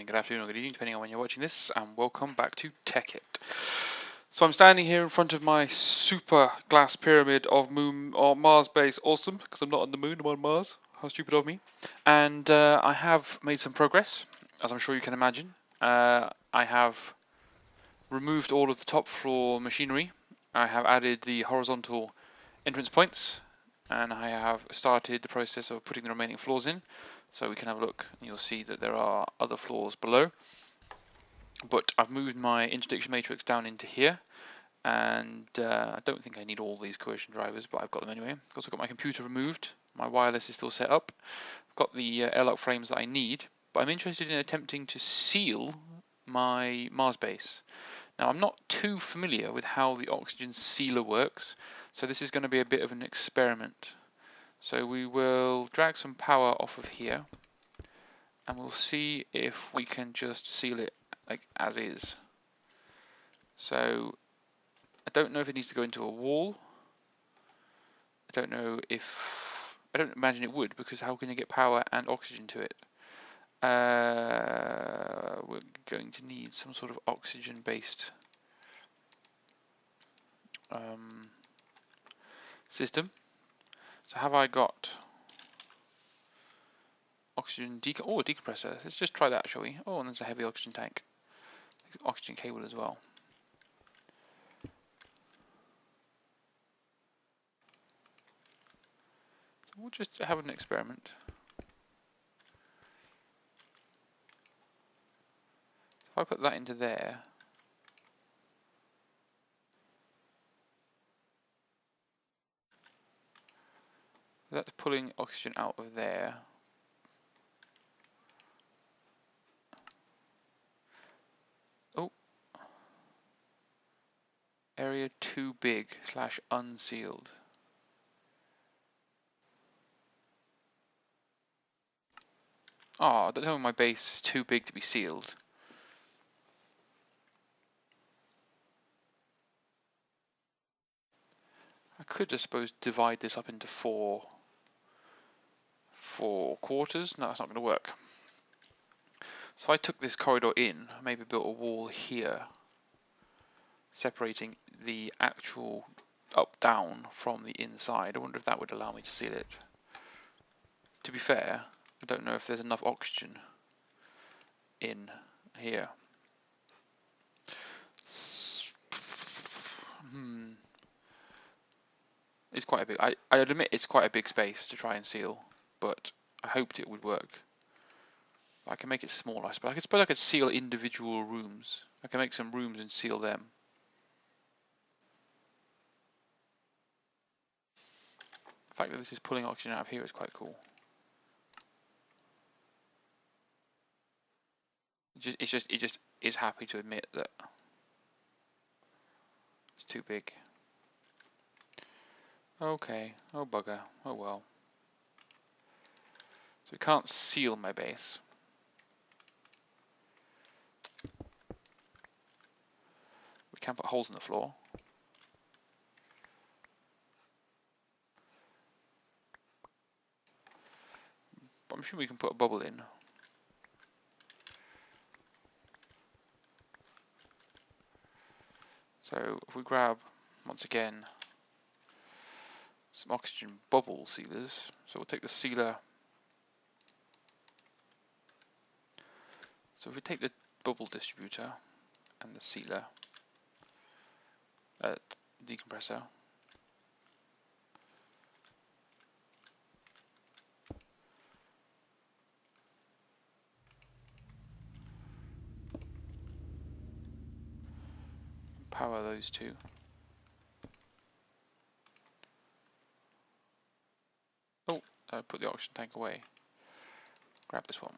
morning, good afternoon, or good evening, depending on when you're watching this, and welcome back to Tekkit. So I'm standing here in front of my super glass pyramid of Moon or Mars base, awesome, because I'm not on the Moon, I'm on Mars. How stupid of me. And I have made some progress, as I'm sure you can imagine. I have removed all of the top floor machinery. I have added the horizontal entrance points, and I have started the process of putting the remaining floors in. So we can have a look, and you'll see that there are other floors below. But I've moved my interdiction matrix down into here, and I don't think I need all these coercion drivers, but I've got them anyway. I've also got my computer removed, my wireless is still set up, I've got the airlock frames that I need, but I'm interested in attempting to seal my Mars base. Now I'm not too familiar with how the oxygen sealer works, so this is going to be a bit of an experiment. So we will drag some power off of here, and we'll see if we can just seal it like as is. So I don't know if it needs to go into a wall. I don't imagine it would, because how can you get power and oxygen to it? We're going to need some sort of oxygen based system. So have I got oxygen decompressor? Let's just try that, shall we? Oh, and there's a heavy oxygen tank. Oxygen cable as well. So we'll just have an experiment. If I put that into there, that's pulling oxygen out of there. Oh, area too big / unsealed. Oh, I don't know, my base is too big to be sealed. I could, I suppose, divide this up into four quarters. No, that's not going to work. So I took this corridor in, maybe built a wall here, separating the actual up-down from the inside. I wonder if that would allow me to seal it. To be fair, I don't know if there's enough oxygen in here. It's quite a big. I admit it's quite a big space to try and seal, but I hoped it would work. I can make it smaller, I suppose. I could seal individual rooms. I can make some rooms and seal them. The fact that this is pulling oxygen out of here is quite cool. It just is happy to admit that it's too big. Okay, oh bugger, oh well. So we can't seal my base. We can put holes in the floor. But I'm sure we can put a bubble in. So if we grab, once again, some oxygen bubble sealers. So we'll take the sealer. So if we take the bubble distributor and the sealer, decompressor, power those two. Oh, I put the oxygen tank away. Grab this one.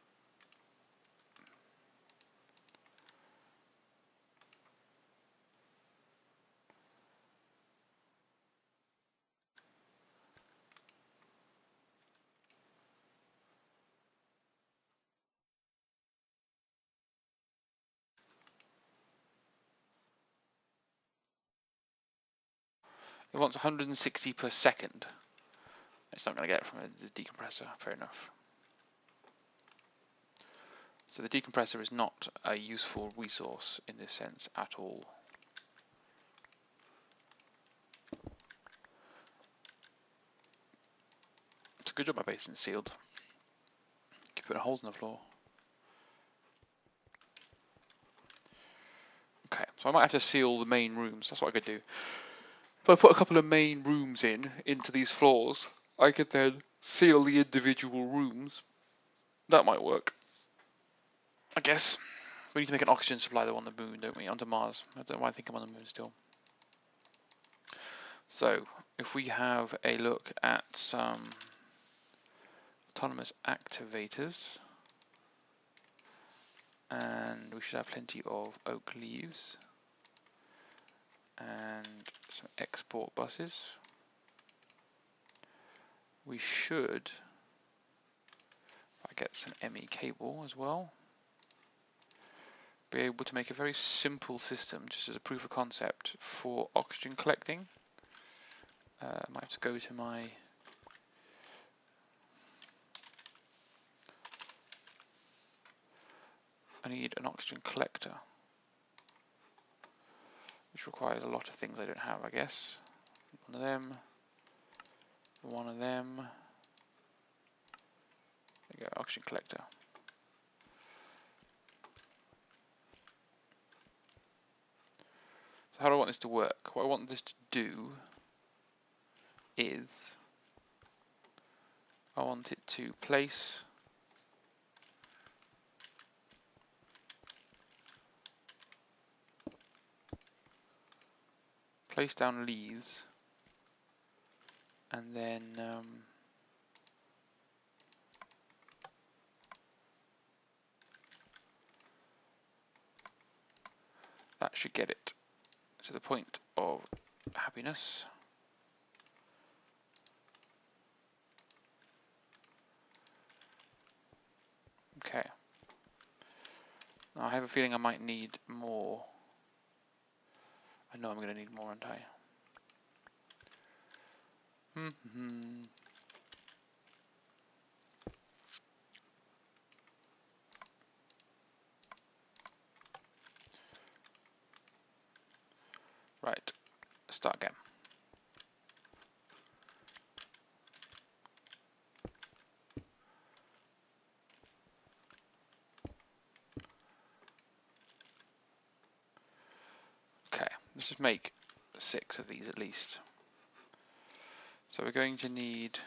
It wants 160 per second. It's not going to get it from the decompressor, fair enough. So the decompressor is not a useful resource in this sense at all. It's a good job my basin's sealed. Keep putting holes in the floor. Okay, so I might have to seal the main rooms. That's what I could do. If I put a couple of main rooms into these floors, I could then seal the individual rooms. That might work. I guess. We need to make an oxygen supply though on the moon, don't we? Onto Mars. I don't know why I think I'm on the moon still. So, if we have a look at some autonomous activators, and we should have plenty of oak leaves and some export buses. We should, if I get some ME cable as well, be able to make a very simple system just as a proof of concept for oxygen collecting. I might have to go to my I need an oxygen collector, which requires a lot of things I don't have, I guess. One of them, one of them. There you go, oxygen collector. So how do I want this to work? What I want this to do is I want it to place down leaves, and then that should get it to the point of happiness. Okay. Now I have a feeling I might need more. I know I'm going to need more, aren't I? Right, start again. Okay, let's just make 6 of these at least. So we're going to need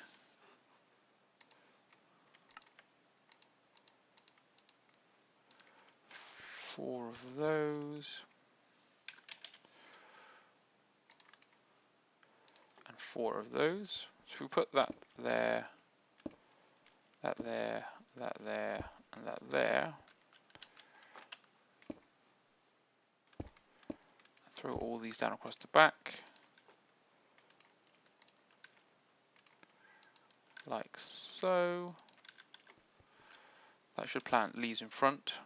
4 of those, and 4 of those. So if we put that there, that there, that there, and that there, throw all these down across the back, like so. That should plant leaves in front.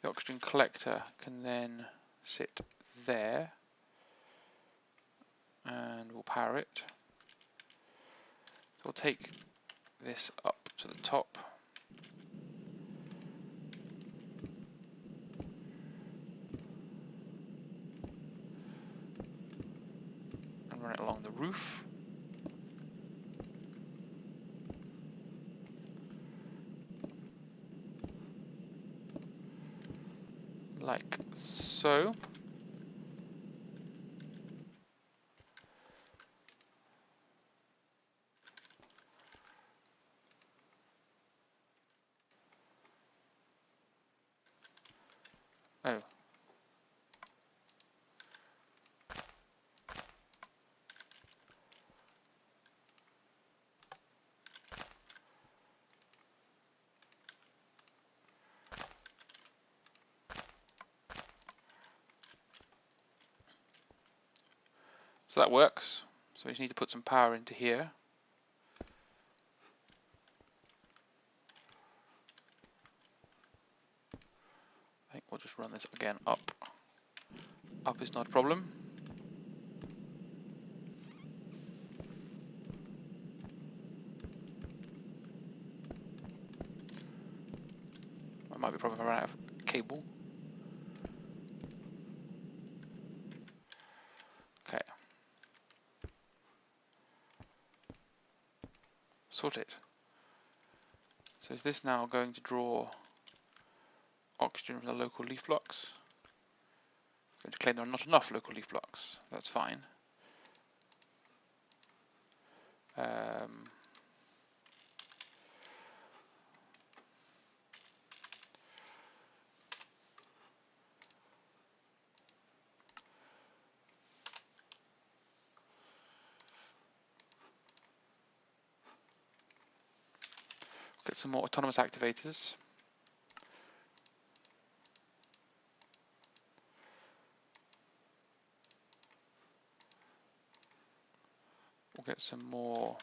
The oxygen collector can then sit there, and we'll power it. So we'll take this up to the top. And run it along the roof. Like so. Oh. So that works. So we just need to put some power into here. I think we'll just run this again up. Up is not a problem. That might be a problem if I run out of cable. Okay. Sorted. So is this now going to draw oxygen from the local leaf blocks? It's going to claim there are not enough local leaf blocks. That's fine. Get some more autonomous activators. We'll get some more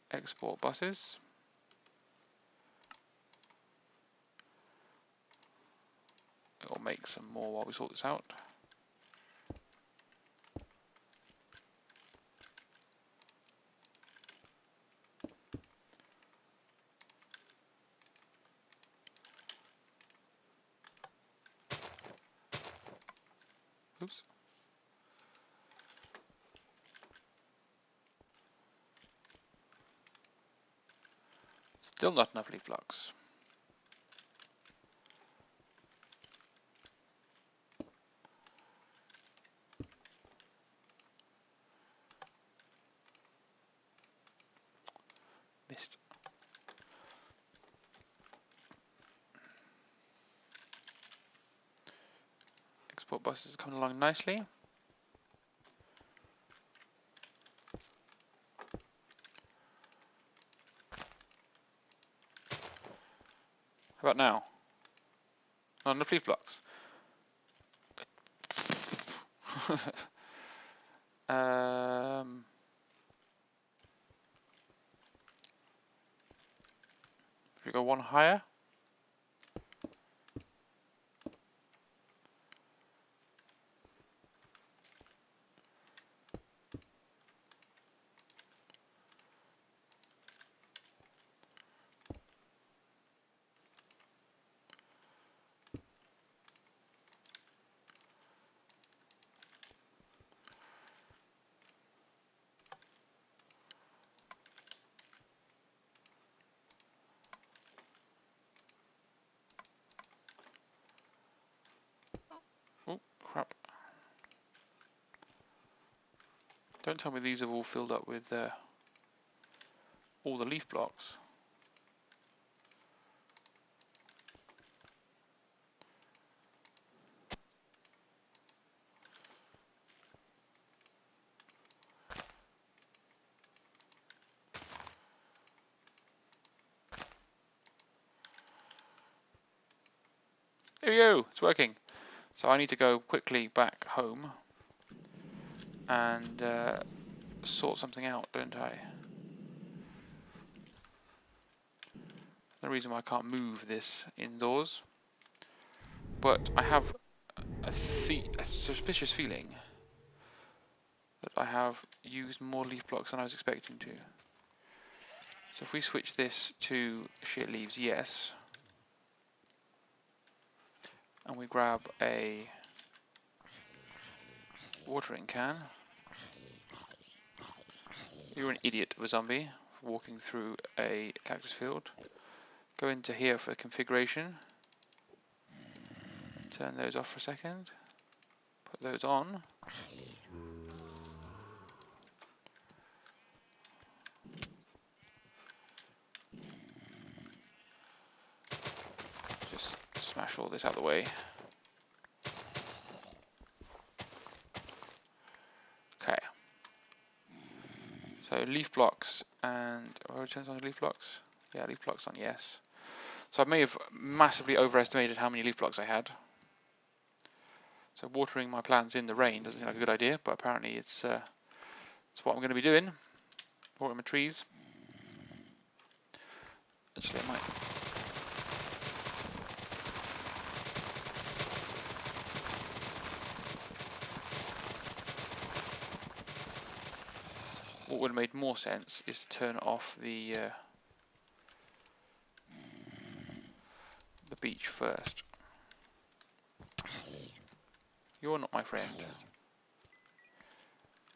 export buses. It'll make some more while we sort this out. Oops. Still not enough leaf blocks. Missed. Export buses are coming along nicely. How about now? Not enough leaf blocks. If we go one higher. Oh, crap. Don't tell me these have all filled up with all the leaf blocks. Here we go, it's working. So I need to go quickly back home and sort something out, don't I? The reason why I can't move this indoors, but I have a suspicious feeling that I have used more leaf blocks than I was expecting to. So if we switch this to shit leaves yes, and we grab a watering can. You're an idiot of a zombie walking through a cactus field. Go into here for configuration. Turn those off for a second. Put those on. Just smash all this out of the way. Okay. So leaf blocks and turns on the leaf blocks. Yeah, leaf blocks on yes. So I may have massively overestimated how many leaf blocks I had. So watering my plants in the rain doesn't seem like a good idea, but apparently it's what I'm going to be doing. Watering my trees. Actually, I might. what would have made more sense is to turn off the beach first. You're not my friend.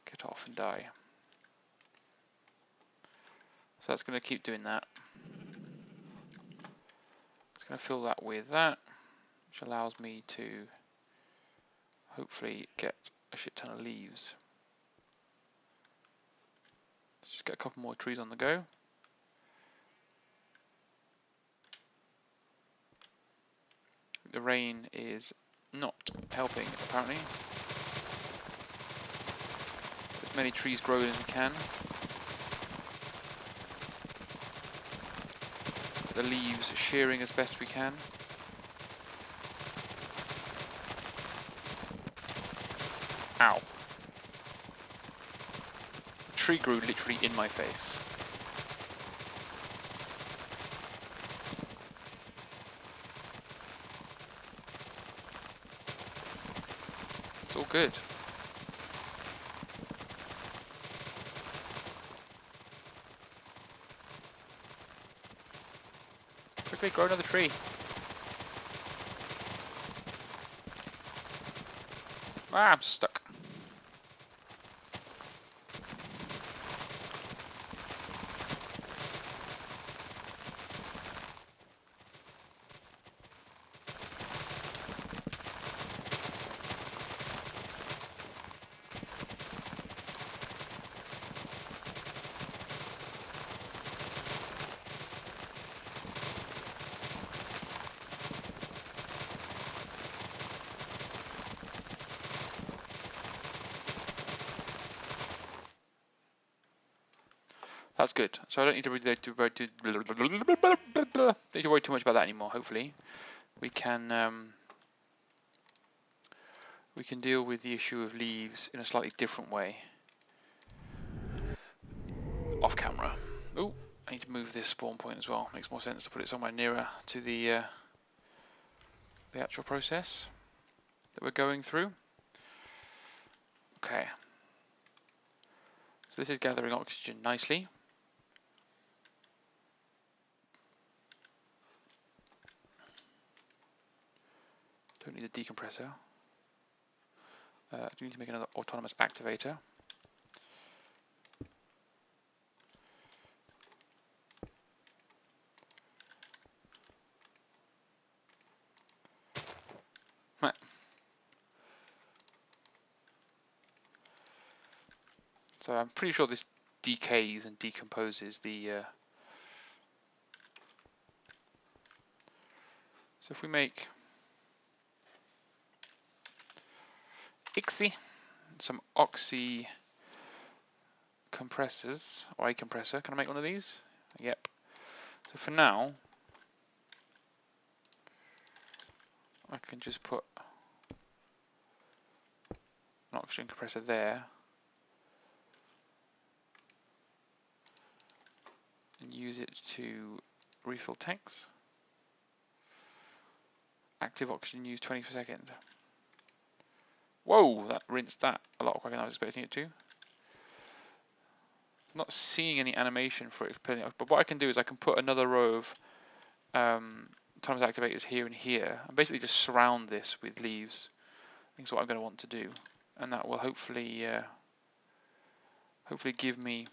Get off and die. So that's going to keep doing that. It's going to fill that with that, which allows me to hopefully get a shit ton of leaves. Let's just get a couple more trees on the go. The rain is not helping, apparently. As many trees growing as we can. The leaves shearing as best we can. Ow. The tree grew literally in my face. It's all good. Quickly grow another tree. Ah, I'm stuck. That's good. So I don't need to don't need to worry too much about that anymore. Hopefully, we can deal with the issue of leaves in a slightly different way off camera. Oh, I need to move this spawn point as well. Makes more sense to put it somewhere nearer to the actual process that we're going through. Okay. So this is gathering oxygen nicely. Don't need a decompressor. I do need to make another autonomous activator. So I'm pretty sure this decays and decomposes the... So if we make some oxy compressors, or a compressor, can I make one of these? Yep. So for now, I can just put an oxygen compressor there and use it to refill tanks. Active oxygen used 20 per second. Whoa, that rinsed that a lot quicker than I was expecting it to. I'm not seeing any animation for it, but what I can do is I can put another row of autonomous activators here and here, and basically just surround this with leaves. I think that's what I'm going to want to do, and that will hopefully give me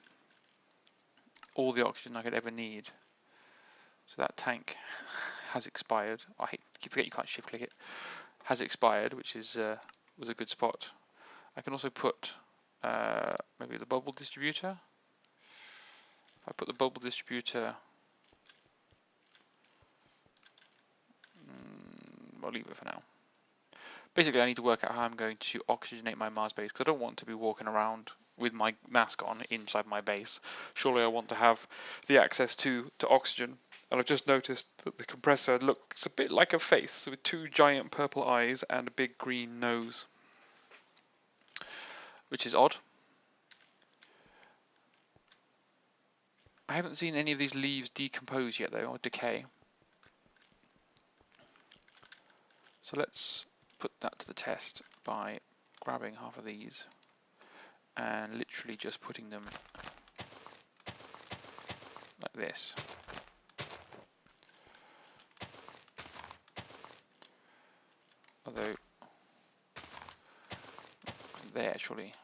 all the oxygen I could ever need. So that tank has expired. I keep forgetting you can't shift click it. Has expired, which is was a good spot. I can also put maybe the bubble distributor. If I put the bubble distributor, I'll leave it for now. Basically, I need to work out how I'm going to oxygenate my Mars base, because I don't want to be walking around with my mask on inside my base. Surely I want to have the access to oxygen. And I've just noticed that the compressor looks a bit like a face with two giant purple eyes and a big green nose, which is odd. I haven't seen any of these leaves decompose yet though, or decay. So let's put that to the test by grabbing half of these and literally just putting them like this. Although there actually.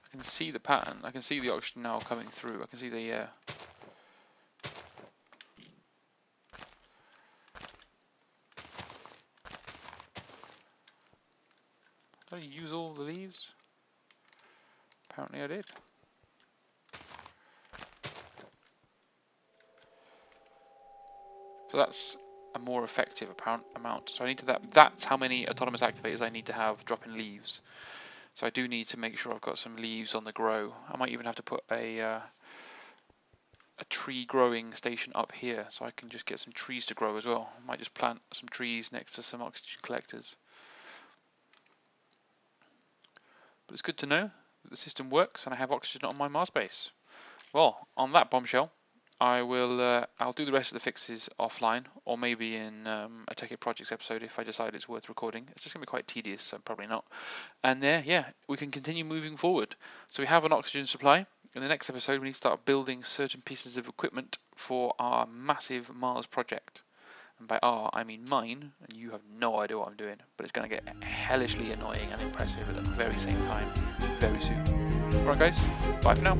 I can see the pattern. I can see the oxygen now coming through. I can see the Did I use all the leaves? Apparently I did. So that's a more effective amount. So I need to that's how many autonomous activators I need to have dropping leaves. So I do need to make sure I've got some leaves on the grow. I might even have to put a tree growing station up here so I can just get some trees to grow as well. I might just plant some trees next to some oxygen collectors. But it's good to know that the system works and I have oxygen on my Mars base. Well, on that bombshell, I'll do the rest of the fixes offline, or maybe in a Tekkit Projects episode if I decide it's worth recording. It's just going to be quite tedious, so probably not. And there, yeah, we can continue moving forward. So we have an oxygen supply. In the next episode, we need to start building certain pieces of equipment for our massive Mars project. And by our, I mean mine, and you have no idea what I'm doing, but it's going to get hellishly annoying and impressive at the very same time very soon. Alright guys, bye for now.